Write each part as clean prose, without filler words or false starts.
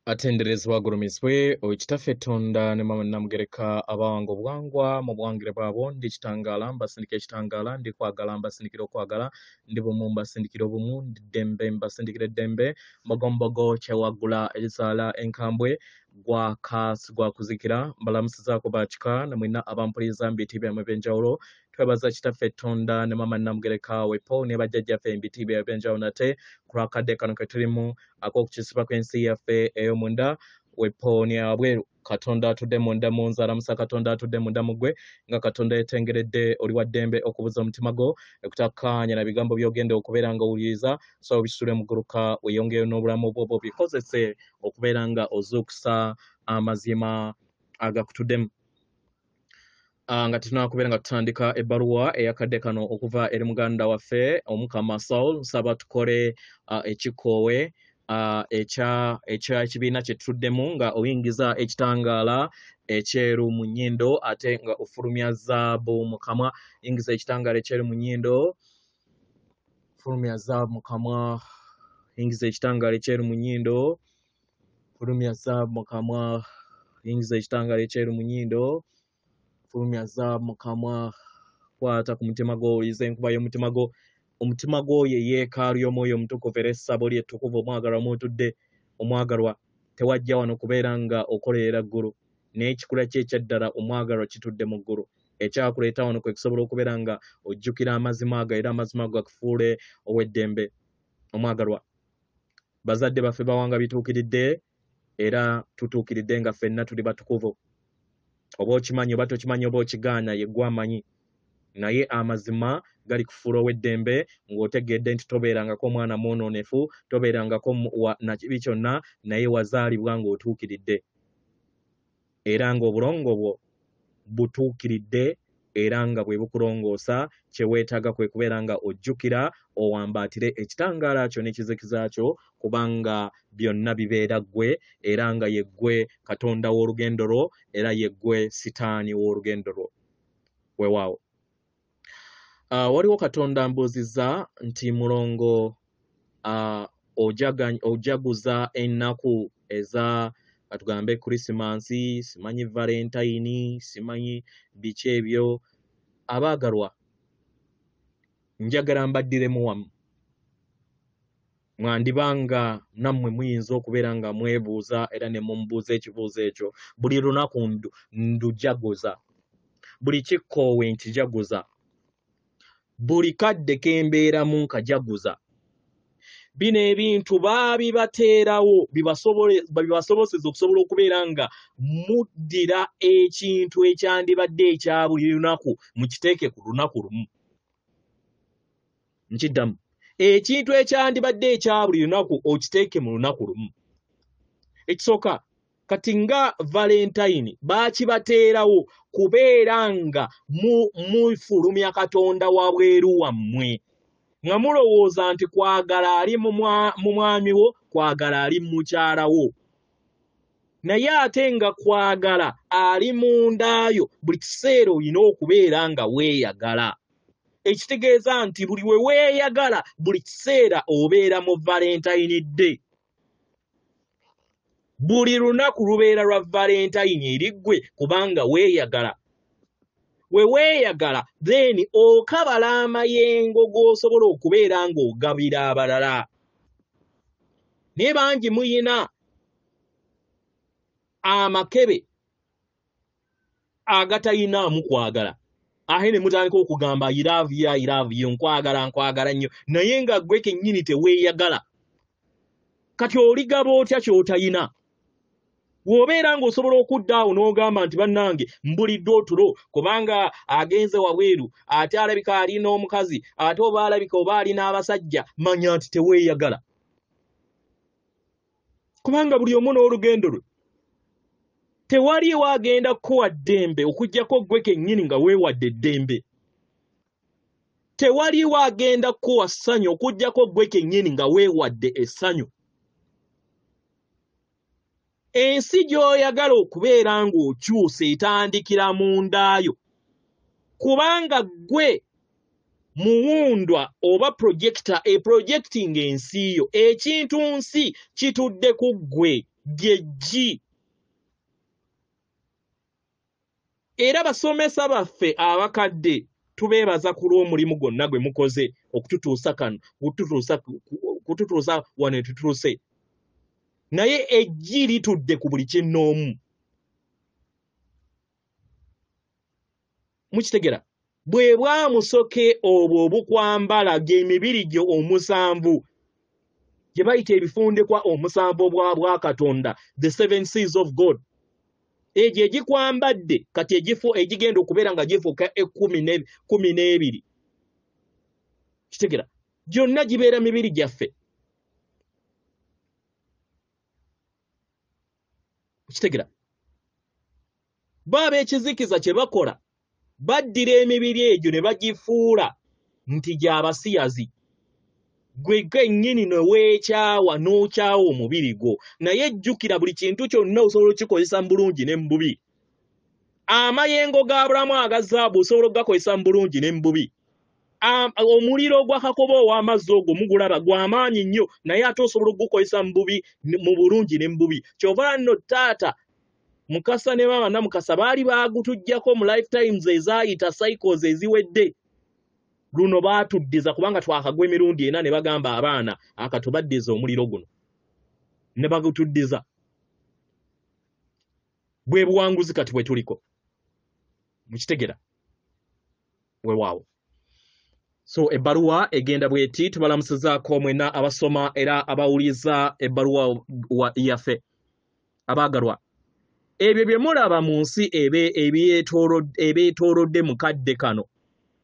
Atenderezwa gurumizwe okitaffe Tonda ne mama namugereka abawango bwangwa mu bwangire bwabo ndi kitangala mbasindika ekitangala ndi kwagala mbasindikira okwagala ndi bumu mbasindikira obumu ndi ddembe mbasindikira eddembe mbogombogo kyewagula ekisaala enkambwe gwa kaasi gwa kuzikira mbalamusizaako bakika namwina abampuliriza mbiti byamwe ebyenjawulo twebaza kitaffe Tonda ne mama namugereka wepo ne bajjajjaffe embiti byabwe ebyenjawulo nate ku lwakadde kano ke tulimu ak'okukisibwa kw'ensi yaffe ey'omunda wepooni abweru Katonda atudde munda mu nze alamusa Katonda atudde munda mu ggwe nga Katonda yeetengeredde oli wa ddembe okubuza omutima gwo ekutakkaanya na bigambo by'ogenda okubeera nga owuliriza so bisitule mu gguruka weeyongeyo n'obulamu bwo bikozese okubeera nga ozuukusa amazima agakutuddemu. Nga tunakubeera nga tutandika ebbaluwa eyakadde kano okuva eri muganda waffe Omukama Saul nsaba tukole ekikoowe ekibiina kye tutuddemu nga oyingiza ekitangaala ekyeru mu nnyindo ate nga ofulumya zaabu mu kamwa. Yingiza ekitangaala ekyeru mu nnyindo, fulumya zaabu mu kamwa. Yingiza ekitangaala ekyeru mu nnyindo, fulumya zaabu mu kamwa. Yingiza ekitangaala ekyeru mu nnyindo, fulumya zaabu mu kamwa. Kwata ku mutima gwo owulirize enkuba y'omutima gwo. Omutima gwo ye yeekaalu y'omwoyo omutukuvu era essabo ly'ettukuvu omwagalwa mwotudde omwagalwa tewajja wano kubeera nga okolerera ggulu naye ekikula kye ekyaddala omwagalwa kitudde mu ggulu. Ekyakuleeta wano kwe kusobola okubeera nga ojjukira amazima ago era amazima ago gakufuule ow'eddembe omwagalwa. Bazadde baffe bawanga bituukiridde era tutuukiridde nga ffenna tuli batukuvu. Oba okimanyi oba tokimanyi oba okigaana ye gwe amanyi naye amazima gali kufuula ow'eddembe ng'otegedde nti tobeerangako omwana mwonoonefu tobeerangako na kibi kyonna naye wazaalibwa ng'otuukiridde era ng'obulongo bwo butuukiridde era nga bwe bukulongoosa kye weetaaga kwe kubeera nga ojjukira owambaatire ekitangaala kyo n'ekizikiza kyo kubanga byonna bibeera ggwe era nga ye ggwe Katonda w'olugendo lwo era ye ggwe Sitaani w'olugendo lwo. Weewaawo. Waliwo Katonda mbuuzizza nti mulongo ojaguza ennaku eza katugambe Krisimansi, simanyi Valentine, simanyi biki ebyo. Abaagalwa njagala mbaddiremu wamu mwandibanga nammwe muyinza okubeera nga mwebuuza era ne mumubuuza ekibuuzo ekyo. Buli lunaku ndujaguza, buli kikkoowe nkijaguza, buli kadde kembeeramu nkajaguza. Bino ebintu baabibateerawo bibasoboseza okusobola okubeera nga muddira ekintu ekyandibadde ekya buli lunaku mukiteeke ku lunaku lumu. Nkiddamu, ekintu ekyandibadde ekya buli lunaku okiteeke mu lunaku lumu. Ekisooka kati nga Valentine baakibateerawo kubeera nga mufulumya Katonda wabweru wammwe nga mulowooza nti kwagala ali mu mwami wo, kwagala ali mu mukyala wo, naye ate nga kwagala ali mundaayo buli kiseera olina okubeera nga weeyagala. Ekitegeeza nti buli we weeyagala buli kiseera obeera mu Valentine Day. Buli lunaku lubeera lwa Valentine eri ggwe kubanga weeyagala. We weeyagala then okabala amayengo g'osobola okubeera ng'ogabira abalala. Naye bangi muyina amakebe agatayinaamu kwagala. Ahe ne mutandika okugamba I love you, nkwagala nnyo, naye nga ggwe kennyini teweeyagala. Kati oligaba otya ky'otayina? Bw'obeera ng'osobola okuddaawo n'ogamba nti bannange mbulidde otulo kubanga agenze wabweru ate alabika alina omukazi ate oba alabika oba alina abasajja, manya nti teweeyagala. Kubanga buli omu n'olugendo lwe. Tewaliwo agenda kukuwa ddembe okuggyako ggwe kennyini nga weewadde eddembe. Tewaliwo agenda kukuwa ssanyu okuggyako ggwe kennyini nga weewadde essanyu. Ensi gy'oyagala okubeera ng'okyusa etandikira mundaayo kubanga ggwe muwundwa oba projector eprojecting ensi yo, ekintu nsi kitudde ku ggwe. ly'eggi. Era basomesa baffe abakadde tubeebaza ku lw'omulimu gwonna gwe mukoze okututuusa kano kututuusa wano tutuuse. Naye eggi litudde ku buli kinnoomu. Mukitegera? Bwe bwamusoke obwo obukwambala gy'emibiri gyo omusanvu gye bayita ebifundikwa omusanvu bwa Katonda, the seven seals of God. Egyo egikwambadde kati egigenda okubeera nga gifuuka 12. Kitegera? Gyonna gibeera mibiri gyaffe. Kitegera? Baba ekizikiza kye bakola baddira emibiri egyo ne bagifuula nti gy'abasiyazi. Gwe gennyini ne weekyawa n'okyawa omubiri gwo, naye jjukira buli kintu kyonna osobola okukikozesa mu bulungi ne mu bubi. Amayengo ga Abulamu aga zaabu osobola okugakozesa mu bulungi ne mu bubi. Omuliro gwa Kakobo ow'amazzi ogwo mugulaba gw'amaanyi nnyo, naye ate osobola okugukozesa mu bubi, mu bulungi ne mu bubi. Kyova nno taata Mukasa ne maama Namukasa baali baagutujjako mu lifetimes ezaayita cycles eziwedde. Luno baatuddiza kubanga twakagwa emirundi ena ne bagamba abaana akatubaddiza omuliro guno. Ne bagutuddiza. Bwe buwanguzi kati bwe tuliko. Mukitegera? Weewaawo. So ebbaluwa egenda bweti, tubalamusizaako mwena abasoma era abawuliza ebbaluwa yaffe. Abaagalwa. Ebyo bye mulaba mu nsi ebeetoolodde mukadde kano.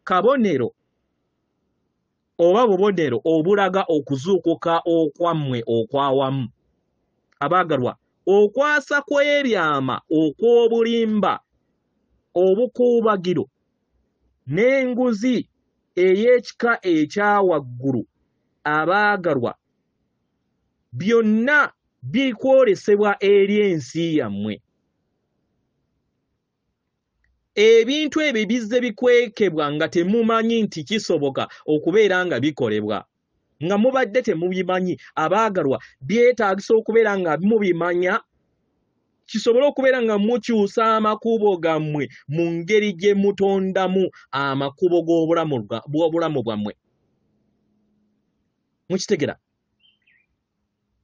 Kabonero oba bubonero obulaga okuzuukuka okwammwe okwawamu. Abaagalwa, okwasa kw'ebyama okw'obulimba, obukuubagiro, n'enguzi ey'ekika ekya waggulu, abaagalwa, byonna bikwolesebwa eri ensi yammwe. Ebintu ebyo bizze bikwekebwa nga temumanyi nti kisoboka okubeera nga bikolebwa. Nga mubadde temubimanyi, abaagalwa, byetaagisa okubeera nga mubimanya, kisobole okubeera nga mukyusa amakubo gammwe mu ngeri gye mutondamu amakubo g'obulamu bwammwe. Mukitegera?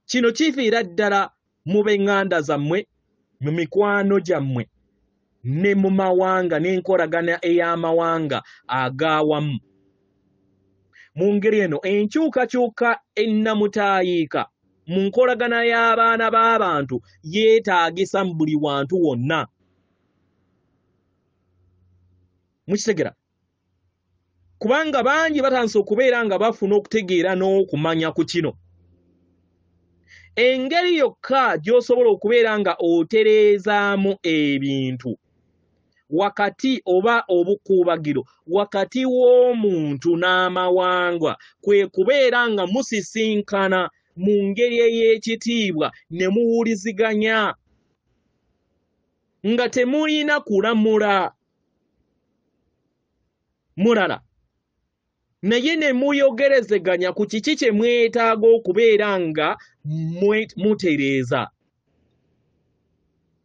Kino kiviira ddala mu b'eŋŋanda zammwe, mu mikwano gyammwe, ne mu mawanga n'enkolagana ey'amawanga ag'awamu. Mu ngeri eno enkyukakyuka ennamutaayiika mu nkolagana y'abaana b'abantu yeetaagisa mu buli wantu wonna. Mukitegera? Kubanga bangi batandise okubeera nga bafuna okutegeera n'okumanya ku kino. Engeri yokka gy'osobola okubeera nga otereezaamu ebintu wakati oba obukuubagiro wakati w'omuntu n'amawanga kwe kubeera nga musisinkana mu ngeri ey'ekitiibwa ne muwuliziganya nga temulina kulamula mulala, naye ne muyogerezeganya ku kiki kye mwetaaga okubeera nga mutereeza.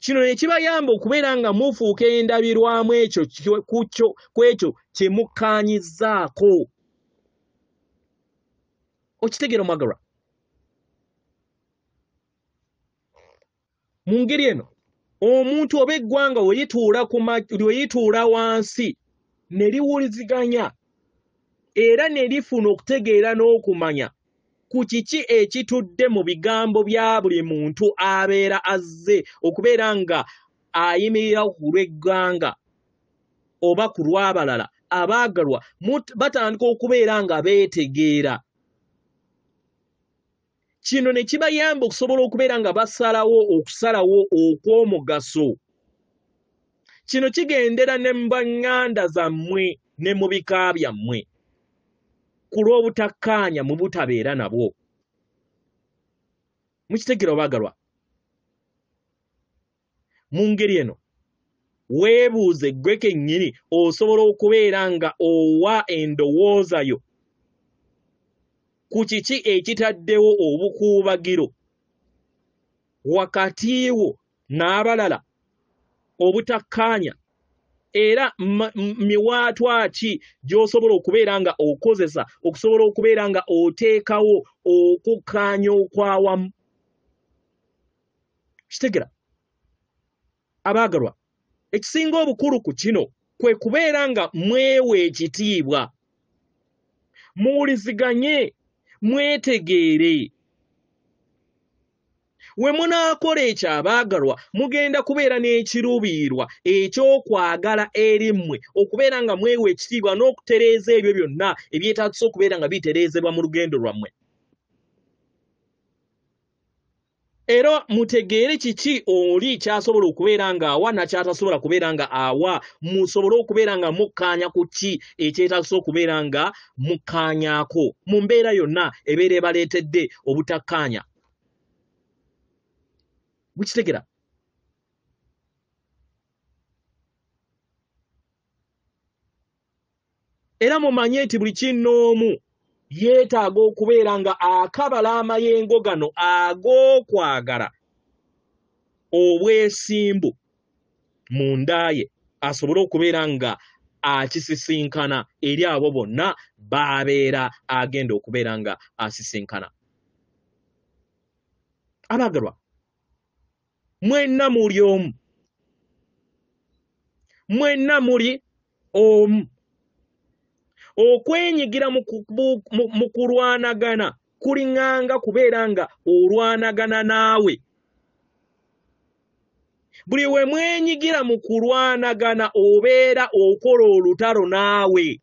Kino ne kibayamba okubeera nga mufuuka endabirwamu ekyo kwekyo kye mukkaanyizzaako. Okitegeera omwagalwa? Mu ngeri eno omuntu oba eggwanga we lituula wansi ne liwuliziganya era ne lifuna okutegeera n'okumanya ku kiki ekitudde mu bigambo bya buli muntu abeera azze okubeera nga ayimirira ku lw'eggwanga oba ku lw'abalala, abaagalwa batandika okubeera nga beetegeera. Kino ne kibayamba okusobola okubeera nga okusalawo okw'omugaso. Kino kigendera ne mu baŋŋanda zammwe ne mu bika byammwe ku lw'obutakkaanya mu butabeera nabwo. Mukitegera obaagalwa? Mu ngeri eno weebuuze ggwe kennyini osobola okubeera nga owa endowooza yo ku kiki ekitaddewo obukuubagiro wakati wo n'abalala obutakkaanya era miwaatwa ki gy'osobola okubeera nga okozesa okusobola okubeera nga oteekawo okukkaanya okwawamu. Kitegera abaagalwa, ekisinga obukulu ku kino kwe kubeera nga mwewa ekitiibwa, muwuliziganye, mwetegeere. We munaakola ekyo abaagalwa, mugenda kubeera n'ekiruubirirwa eky'okwagala eri mmwe okubeera nga mwewa ekitiibwa n'okutereeza ebyo byonna ebyetaagisa okubeera nga bitereezebwa mu lugendo lwammwe. Era mutegeere kiki oli kyasobola okubeera nga awa nakyatasobola kubeera nga awa, musobole okubeera nga mukkaanya ku ki ekyetaagisa okubeera nga mukkaanyaako mu mbeera yonna ebeera ebaleetedde obutakkaanya. Mukitegera? Era mumanye nti buli kinnoomu yeetaaga okubeera nga akabala amayengo gano ag'okwagala obwesimbu mu nda ye, asobole okubeera nga akisisinkana eri abo bonna b'abeera agenda okubeera nga asisinkana. Abaagalwa, mwenna muli omu, mwenna muli omu. Okwenyigira mu kulwanagana kulinganga kubeera nga olwanagana naawe. Buli we mwenyigira mu kulwanagana obeera okola olutalo naawe.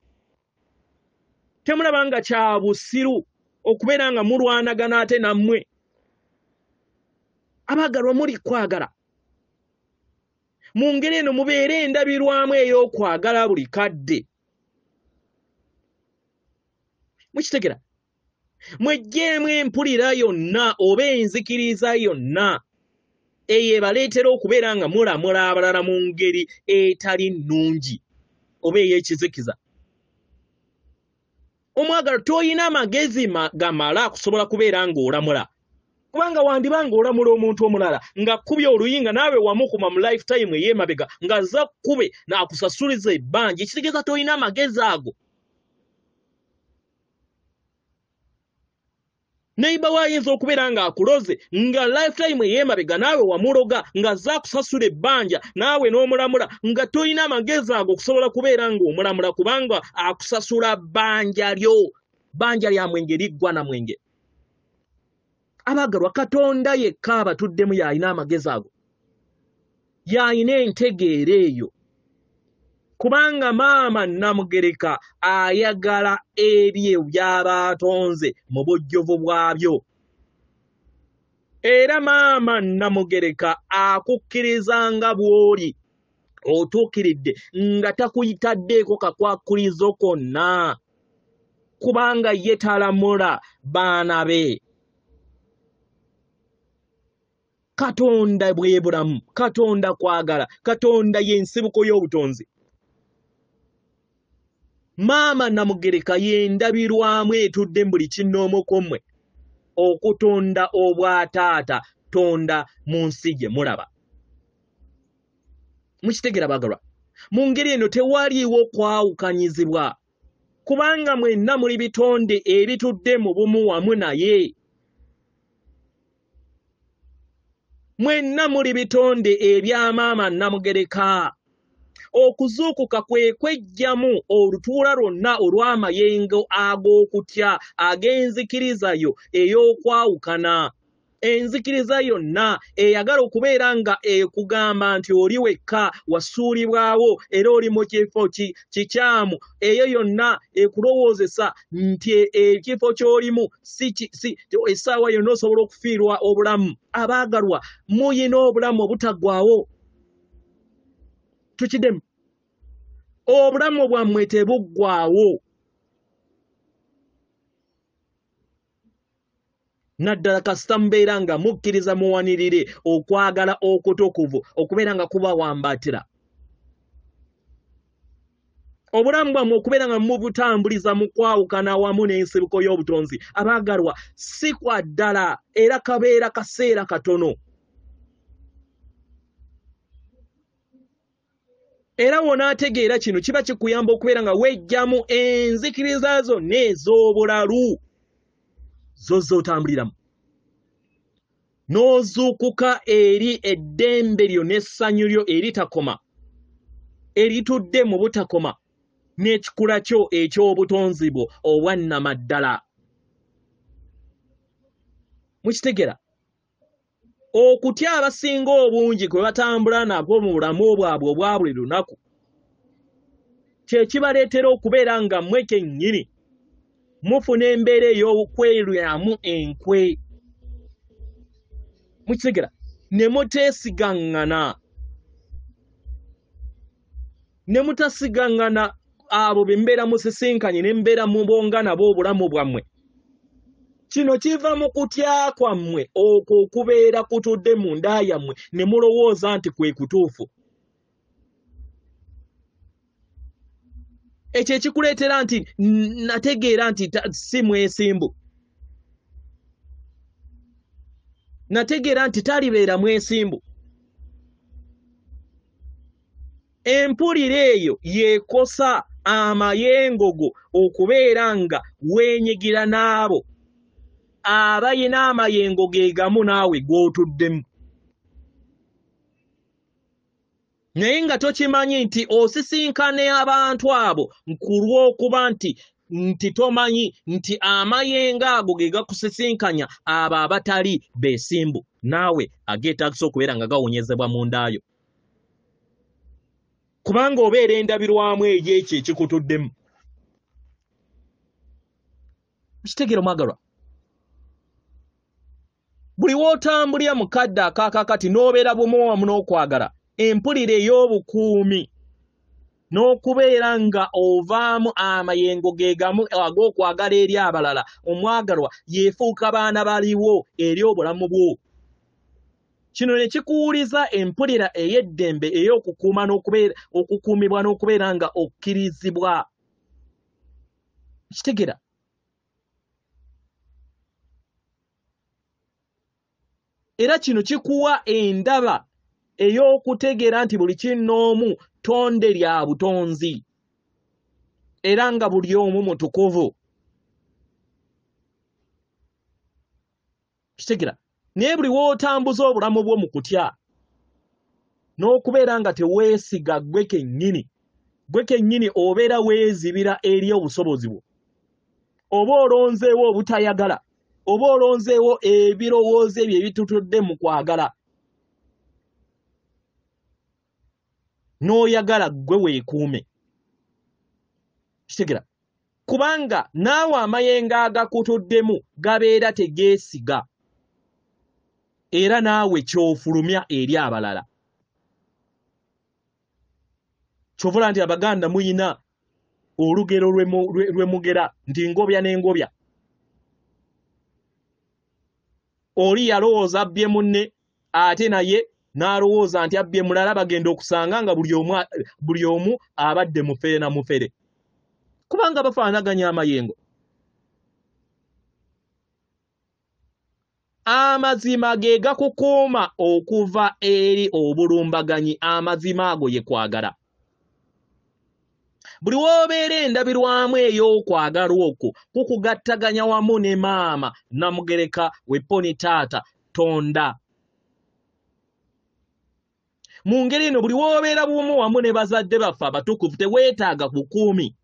Temulaba nga kya busiru okubeera nga mulwanagana ate nammwe. Abaagalwa, muli kwagala. Mu ngeri eno mubeere endabirwamu ey'okwagala buli kadde. Mukitegera? Mweggyemu empulira yonna oba enzikiriza yonna eyebaleetera okubeera nga mulamula abalala mu ngeri etali nnungi oba ey'ekizikiza. Omwagalwa, toyina amagezi gamala kusobola kubeera ng'olamula. Kubanga wandiba ng'olamula omuntu omulala ng'akkubye oluyinga naawe wamukuma mu lifetime ey'emabega ng'azza kkube n'akusasuliza ebbanja, ekitegeeza toyina amagezi ago. Neiba wayinza okubeera ng'akuloze nga lifetime ey'emabega naawe wamuloga ng'azza akusasula ebbanja naawe n'omulamula nga toyina amagezi ago okusobola kubeera ng'omulamula kubanga akusasula bbanja lya mwenge liggwa na mwenge. Abaagalwa, Katonda yekka abatuddemu y'alina amagezi ago, y'alina entegeera eyo. Kubanga maama Namugereka ayagala ebyo by'aba atonze mu bujjuvu bwabyo. Era maama Namugereka akukkirizanga bw'oli otuukiridde nga takuyitaddeeko kakwakkulizo konna, kubanga ye talamula baana be. Katonda bwe bulamu, Katonda kwagala, Katonda y'ensibuko y'obutonzi. Maama Namugereka y'endabirwamu etudde mu buli kinnoomu mmwe okutonda obwataata tonda mu nsi gye mulaba. Mukitegera baagalwa? Mu ngeri eno tewaliiwo kwawukanyizibwa kubanga mwenna muli bitonde ebitudde mu bumu wamu naye. Mwenna muli bitonde ebya maama Namugereka. Okuzuukuka kwe kwejjamu olutuula lwonna olw'amayengo ag'okutya ag'enzikirizayo ey'okwawukana. Enzikiriza yonna eyagala okubeera nga ekugamba nti oli wekka wasuulibwawo era oli mu kifo kikyamu, eyo yonna ekulowoozesa nti ekifo ky'olimu si essaawa yonna osobola okufiirwa obulamu. Abaagalwa, muyina obulamu obutaggwaawo. Tukiddemu, obulamu bwammwe tebuggwaawo. Naddala kasita mubeera nga mukkiriza muwanirire okwagala okutukuvu okubeera nga kubawambatira. Obulamu bwammwe okubeera nga mubutambuliza mu kwawukana awamu n'ensibuko y'obutonzi. Abaagalwa, si kwa ddala era kabeera kaseera katono. Era wonaategeera kino kiba kikuyamba okubeera nga wejjamu enzikiriza zonna ez'obulalu z'otambuliramu. N'ozuukuka eri eddembe lyo n'essanyu lyo eritakoma, eritudde mu butakoma, n'ekikula kyo eky'obutonzi bwo obwannamaddala. Mukitegera? Okutya abasinga obungi kwe batambula nako mu bulamu bwabwe obwa buli lunaku kye kibaleetera okubeera nga mmwe kennyini mufuna embeera ey'okweryamu enkwe. Mukitegera? Ne muteesigaŋŋana, ne mutasigaŋŋana abo be mbeera musisinkanye ne mbeera mubonga nabo obulamu bwammwe. Kino kiva mu kutya kwammwe okwo okubeera kutudde mu nda yammwe ne mulowooza nti kwe kutuufu. Ekyo ekikuleetera nti nategeera nti si mwesimbu, nategeera nti talibeera mwesimbu. Empulira eyo yeekosa amayengo go okubeera nga weenyigira n'abo abayina amayengo ge gamu naawe g'otuddemu. Naye nga tokimanyi nti osisinkane abantu abo ku lw'okuba nti tomanyi nti amayengo ago ge gakusisinkanya abo abatali beesimbu, naawe ageetagisa okubeera nga gawonyezebwa mu ndaayo. Kubanga obeera endabirwamu egy'ekyo ekikutuddemu. Kitegera omwagalwa? Buli w'otambulira mu kadde akaakakati n'obeera bumu wamu n'okwagala, empulira ey'obukuumi n'okubeera nga ovaamu amayengo ge gamu ag'okwagala eri abalala, omwagalwa, yeefuuka baana baliwo eri obulamu bwo. Kino ne kikuwuliza empulira ey'eddembe ey'okukuuma okukuumibwa n'okubeera nga okkirizibwa. Kitegera? Era kino kikuwa endaba ey'okutegeera nti buli kinnoomu ttonde lya butonzi era nga buli omu mutukuvu. Kitegera? Naye buli w'otambuza obulamu bwo mu kutya n'okubeera nga teweesiga gwe kennyini obeera weezibira eri obusobozi bwo, oba olonzeewo obutayagala, oba olonzeewo ebirowoozo ebyo ebitutudde mu kwagala, n'oyagala gwe weekuume. Kitegera? Kubanga naawe amayengo agakutuddemu gabeera tegeesiga, era naawe ky'ofulumya eri abalala. Kyovula nti Abaganda muyina olugero lwe mugera nti ngobya n'engobya. Oli yalowooza abbye munne, ate naye n'alowooza nti abbye mulala, bagenda okusanga nga buli omu abadde mufere na mufere, kubanga bafaanaganya amayengo. Amazima ge gakukuuma okuva eri obulumbaganyi, amazima ago ye kwagala. Buli w'obeera endabirwamu ey'okwagala okwo kukugattaganya wamu ne maama Namugereka Wepponi taata Tonda. Mu ngeri eno buli w'obeera bumu wamu ne bazadde baffe abatukuvu teweetaaga bukuumi,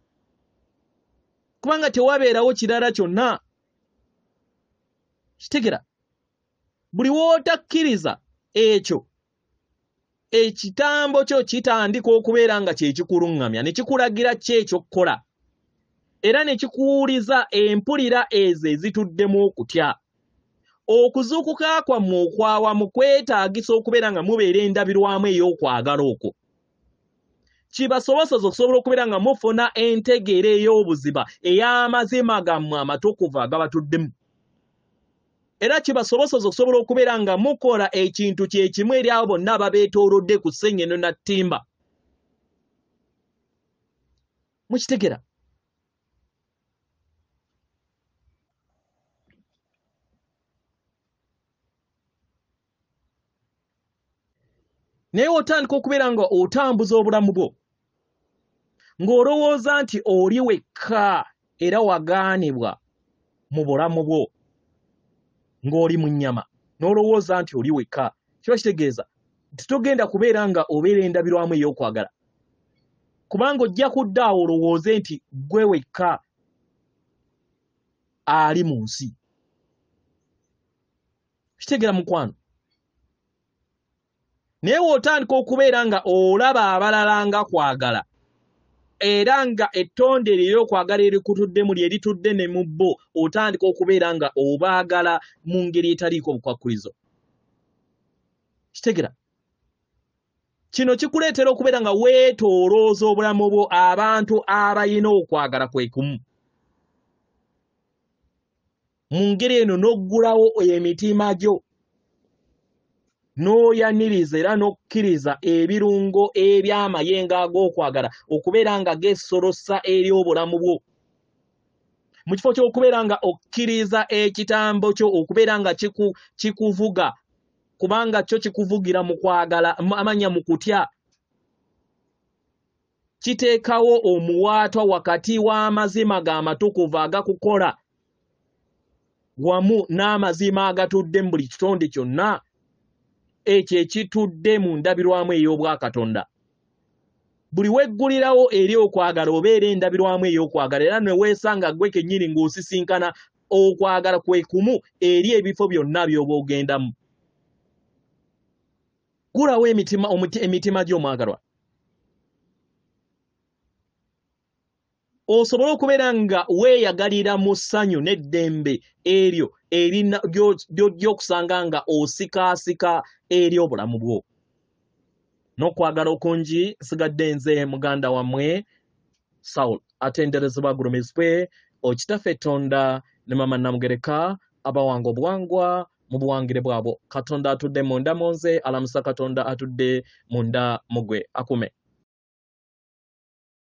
kubanga tewabeerawo kirala kyonna. Kitegera? Buli w'otakkiriza ekyo, ekitambo kyo kitandika okubeera nga kye kikuluŋŋamya ne kikulagira ki ekyokkola, era ne kikuwuliza empulira ezo ezituddemu okutya. Okuzuukuka kwammwe okwawamu kwetaagisa okubeera nga mubeera endabirwamu ey'okwagala okwo. Kibasobozesa okusobola okubeera nga mufuna entegeera ey'obuziba ey'amazima gammwe amatukuvu agabatuddemu. Era kibasobozesa okusobola okubeera nga mukola ekintu kye kimu eri abo bonna ababeetoolodde ku ssennyeno na ttimba. Mukitegera? Naye otandika okubeera nga otambuza obulamu bwo ng'olowooza nti oli wekka era wagaanibwa mu bulamu bwo ng'oli mu nnyama n'olowooza nti oli wekka kiba kitegeeza nti togenda kubeera nga obeera endabirwamu ey'okwagala kubanga ojja kudda awo olowooze nti gwe wekka ali mu nsi kitegeera mukwano naye w'otandika okubeera nga olaba abalala nga kwagala era nga ettonde ery'okwagala erikutuddemu lye litudde ne mu bo otandika okubeera nga obaagala mu ngeri etaliiko bukwakkulizo kitegeera kino kikuleetera okubeera nga weetoolooza obulamu bwo abantu abayina okwagala kwe kumu mu ngeri eno n'oggulawo emitima gyo n'oyaniriza era n'okkiriza ebirungo eby'amayengo ag'okwagala okubeera nga geesolosa eri obulamu bwo mu kifo ky'okubeera nga okkiriza ekitambo kyo okubeera nga kikuvuga kubanga kyo kikuvugira mu kwagala amanya mu kutya kiteekawo omuwaatwa wakati w'amazima g'amatukuvu agakukola wamu n'amazima agatudde mu buli kitonde kyonna ekyo ekitudde mu ndabirwamu ey'obwakatonda buli weggulirawo eri okwagala obeera endabirwamu ey'okwagala era ne weesanga ggwe kennyini ng'osisinkana okwagala kwe kumu eri ebifo byonna by'oba ogendamu gulawo emitima gy'omwagalwa osobole okubeera nga weeyagalira mu ssanyu n'eddembe eryo ly'okusanga nga osikaasika eri obulamu bwo n'okwagala okungi nsigadde nze muganda wammwe Saul atenderezebwa gulumizibwe okitaffe Tonda ne Mama Namugereka abawanga obuwangwa mu buwangire bwabo Katonda atudde munda mu nze alamusa Katonda atudde munda mu gwe akume